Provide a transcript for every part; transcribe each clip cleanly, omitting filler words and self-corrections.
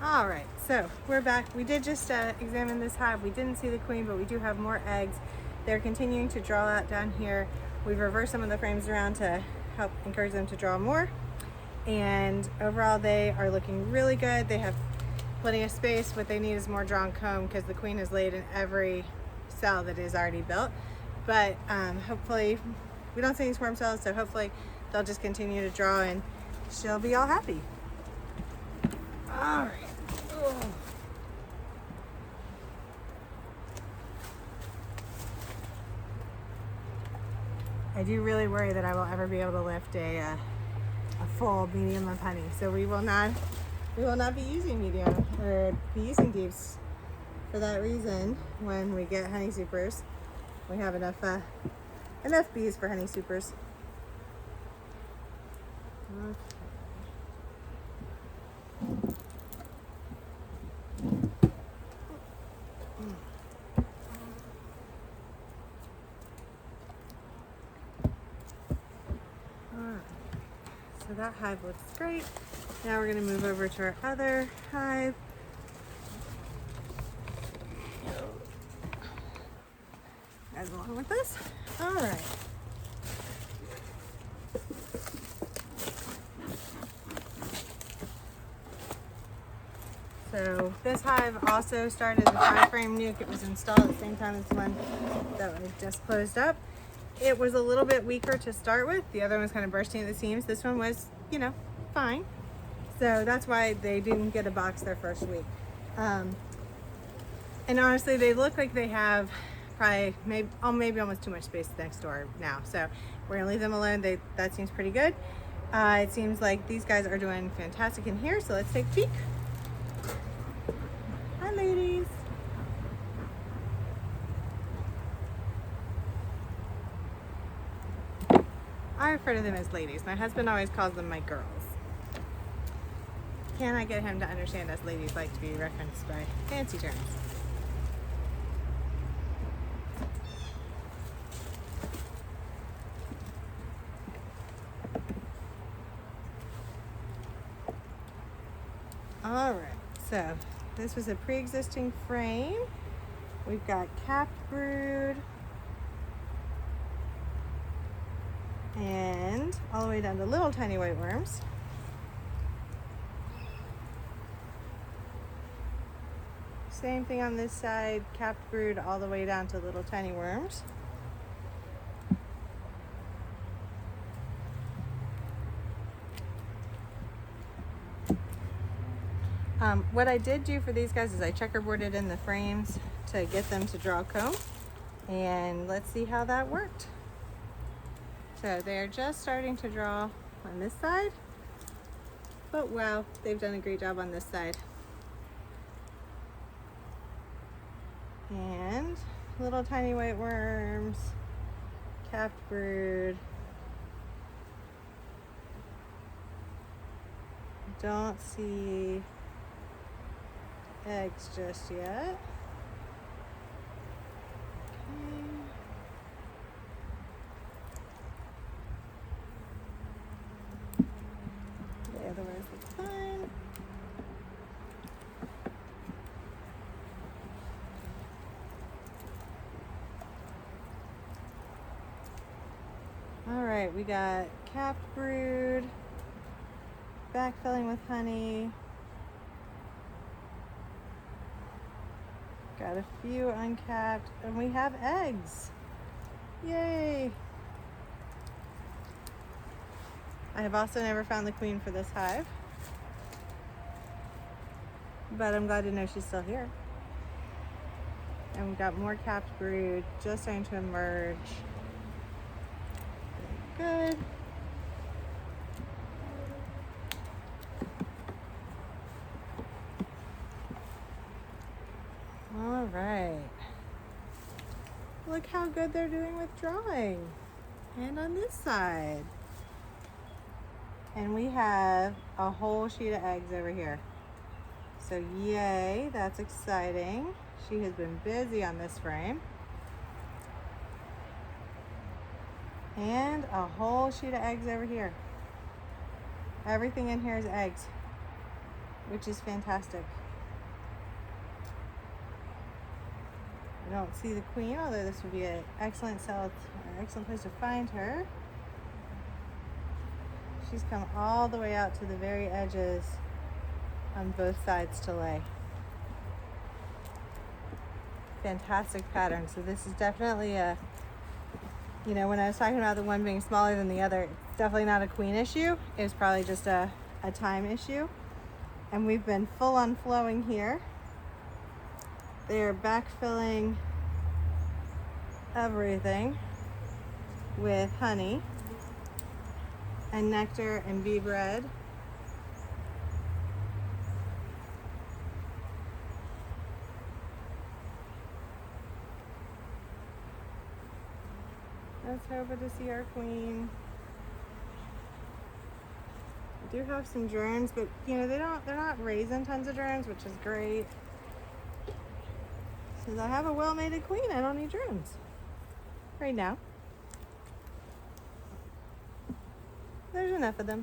All right, so we're back. We did just examine this hive. We didn't see the queen, but we do have more eggs. They're continuing to draw out down here. We've reversed some of the frames around to help encourage them to draw more. And overall, they are looking really good. They have plenty of space. What they need is more drawn comb because the queen is laid in every cell that is already built. But hopefully, we don't see any swarm cells, so hopefully they'll just continue to draw and she'll be all happy. All right. Oh. I do really worry that I will ever be able to lift a full medium of honey, so we will not be using medium or be using deeps for that reason. When we get honey supers, we have enough bees for honey supers. Okay. So that hive looks great. Now we're going to move over to our other hive. Guys along with us. All right. So this hive also started the 5-frame nuke. It was installed at the same time as the one that was just closed up. It was a little bit weaker to start with. The other one was kind of bursting at the seams. This one was, fine. So that's why they didn't get a box their first week. And honestly, they look like they have probably maybe almost too much space next door now. So we're gonna leave them alone. That seems pretty good. It seems like these guys are doing fantastic in here. So let's take a peek. Hi, ladies. I refer to them as ladies. My husband always calls them my girls. Can I get him to understand us ladies like to be referenced by fancy terms? All right, so this was a pre-existing frame. We've got capped brood and all the way down to little tiny white worms. Same thing on this side, capped brood all the way down to little tiny worms. What I did do for these guys is I checkerboarded in the frames to get them to draw comb, and let's see how that worked. So they're just starting to draw on this side, but wow, they've done a great job on this side. And little tiny white worms, capped brood. Don't see eggs just yet. Okay. The other ones look fine. All right, we got capped brood, backfilling with honey. Got a few uncapped, and we have eggs. Yay! I have also never found the queen for this hive, but I'm glad to know she's still here. And we've got more capped brood just starting to emerge. Good. All right. Look how good they're doing with drawing. And on this side. And we have a whole sheet of eggs over here. So yay, that's exciting. She has been busy on this frame. And a whole sheet of eggs over here. Everything in here is eggs. which is fantastic. I don't see the queen, although this would be an excellent place to find her. She's come all the way out to the very edges on both sides to lay. Fantastic pattern. So this is definitely a, you know, when I was talking about the one being smaller than the other, it's definitely not a queen issue. It was probably just a time issue. And we've been full on flowing here. They're backfilling everything with honey and nectar and bee bread. Let's hope to see our queen. We do have some drones, but you know, they're not raising tons of drones, which is great. Since I have a well-mated queen, I don't need drones right now. There's enough of them.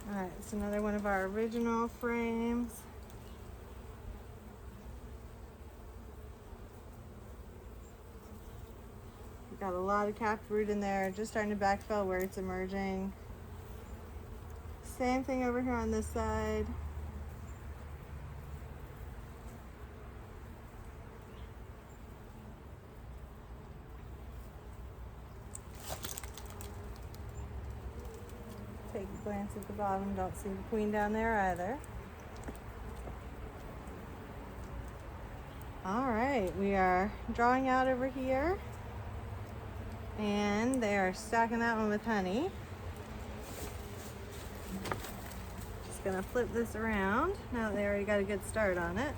All right, it's another one of our original frames. We've got a lot of capped root in there, just starting to backfill where it's emerging. Same thing over here on this side. Take a glance at the bottom, don't see the queen down there either. All right, we are drawing out over here, and they are stacking that one with honey. Just gonna flip this around now that they already got a good start on it.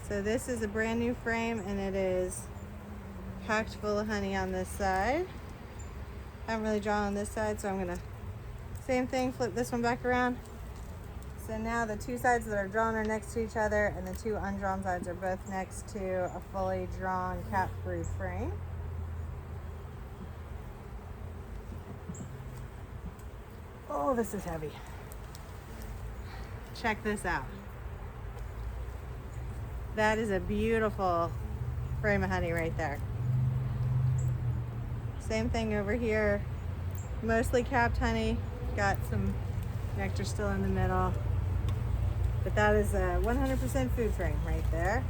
So this is a brand new frame, and it is packed full of honey on this side. I haven't really drawn on this side, so I'm gonna, same thing, flip this one back around. So now the two sides that are drawn are next to each other, and the two undrawn sides are both next to a fully drawn capped brood frame. Oh, this is heavy. Check this out. That is a beautiful frame of honey right there. Same thing over here. Mostly capped honey. Got some nectar still in the middle. But that is a 100% food frame right there.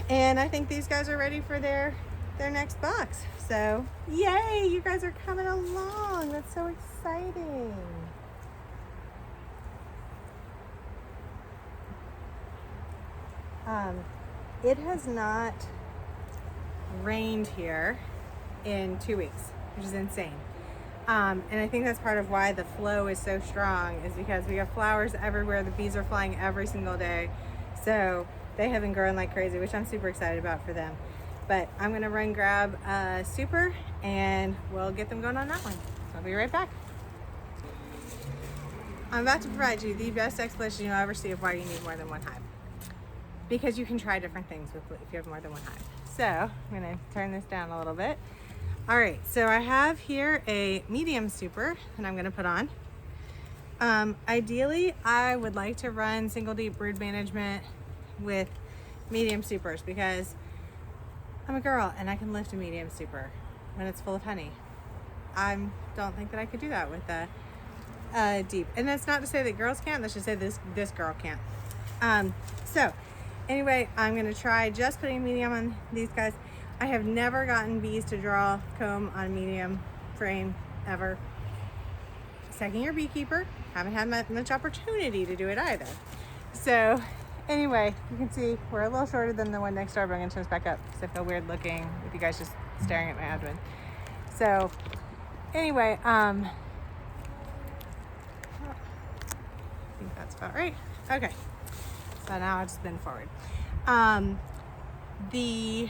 And I think these guys are ready for their next box. So, yay, you guys are coming along. That's so exciting. It has not rained here in 2 weeks, which is insane. And I think that's part of why the flow is so strong, is because we have flowers everywhere. The bees are flying every single day. So they have been growing like crazy, which I'm super excited about for them. But I'm gonna run grab a super and we'll get them going on that one. I'll be right back. I'm about to provide you the best explanation you'll ever see of why you need more than one hive. Because you can try different things if you have more than one hive. So I'm gonna turn this down a little bit. All right, so I have here a medium super that I'm gonna put on. Ideally, I would like to run single deep brood management with medium supers because I'm a girl and I can lift a medium super when it's full of honey. I don't think that I could do that with a deep. And that's not to say that girls can't, that's just to say this girl can't. So anyway, I'm gonna try just putting medium on these guys. I have never gotten bees to draw comb on medium frame ever. Second year beekeeper, haven't had much opportunity to do it either. So anyway, you can see we're a little shorter than the one next door, but I'm gonna turn this back up because I feel weird looking with you guys just staring at my abdomen. So anyway, I think that's about right. Okay, so now I'll just bend forward. the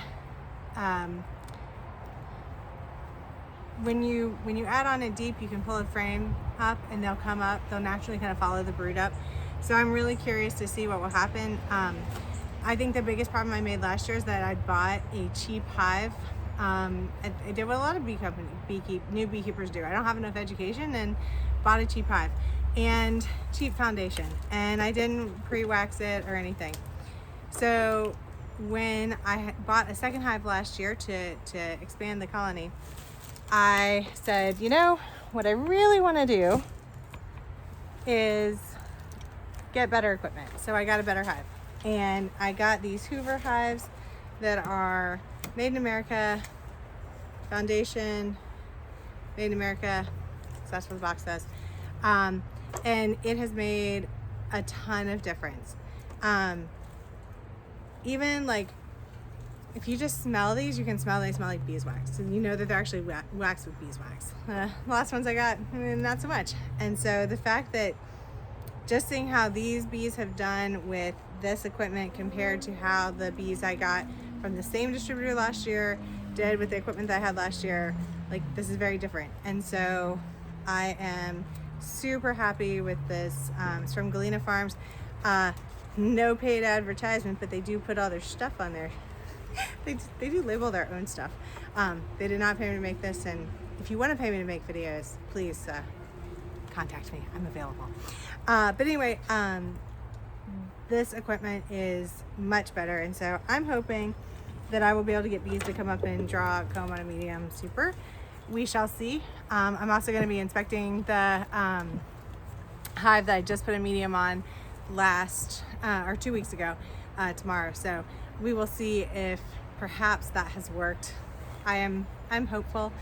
when you add on a deep, you can pull a frame up and they'll come up. They'll naturally kind of follow the brood up. So I'm really curious to see what will happen. I think the biggest problem I made last year is that I bought a cheap hive. I did what a lot of new beekeepers do. I don't have enough education and bought a cheap hive and cheap foundation, and I didn't pre-wax it or anything. So when I bought a second hive last year to expand the colony, I said, you know, what I really want to do is get better equipment. So I got a better hive, and I got these Hoover hives that are made in America, foundation, made in America, so that's what the box says. And it has made a ton of difference. Even like, if you just smell these, you can smell they smell like beeswax. And you know that they're actually waxed with beeswax. The last ones I got, not so much. And so the fact that just seeing how these bees have done with this equipment compared to how the bees I got from the same distributor last year did with the equipment that I had last year, like, this is very different. And so I am super happy with this. It's from Galena Farms. No paid advertisement, but they do put all their stuff on there. They do label their own stuff. They did not pay me to make this, and if you want to pay me to make videos, please contact me. I'm available. But anyway, this equipment is much better, and so I'm hoping that I will be able to get bees to come up and draw a comb on a medium super. We shall see. I'm also going to be inspecting the hive that I just put a medium on or 2 weeks ago tomorrow. So we will see if perhaps that has worked. I'm hopeful,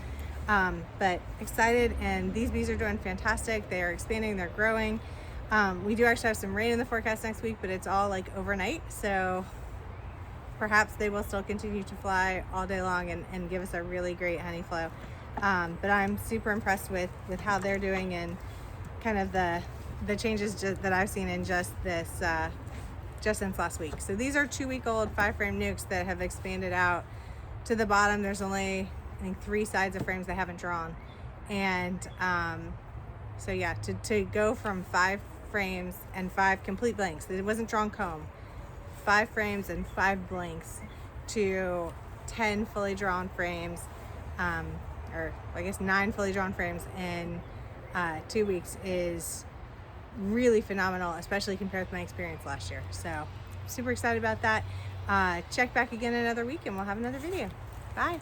but excited, and these bees are doing fantastic. They are expanding, they're growing. We do actually have some rain in the forecast next week, but it's all like overnight, so perhaps they will still continue to fly all day long and give us a really great honey flow. But I'm super impressed with how they're doing, and kind of the changes that I've seen in just this just since last week. So these are 2-week-old 5-frame nukes that have expanded out to the bottom. There's only, I think, 3 sides of frames I haven't drawn, and so yeah, to go from 5 frames and 5 complete blanks, it wasn't drawn comb, 5 frames and 5 blanks, to 10 fully drawn frames, or I guess 9 fully drawn frames in 2 weeks is really phenomenal, especially compared to my experience last year. So super excited about that. Check back again in another week and we'll have another video. Bye.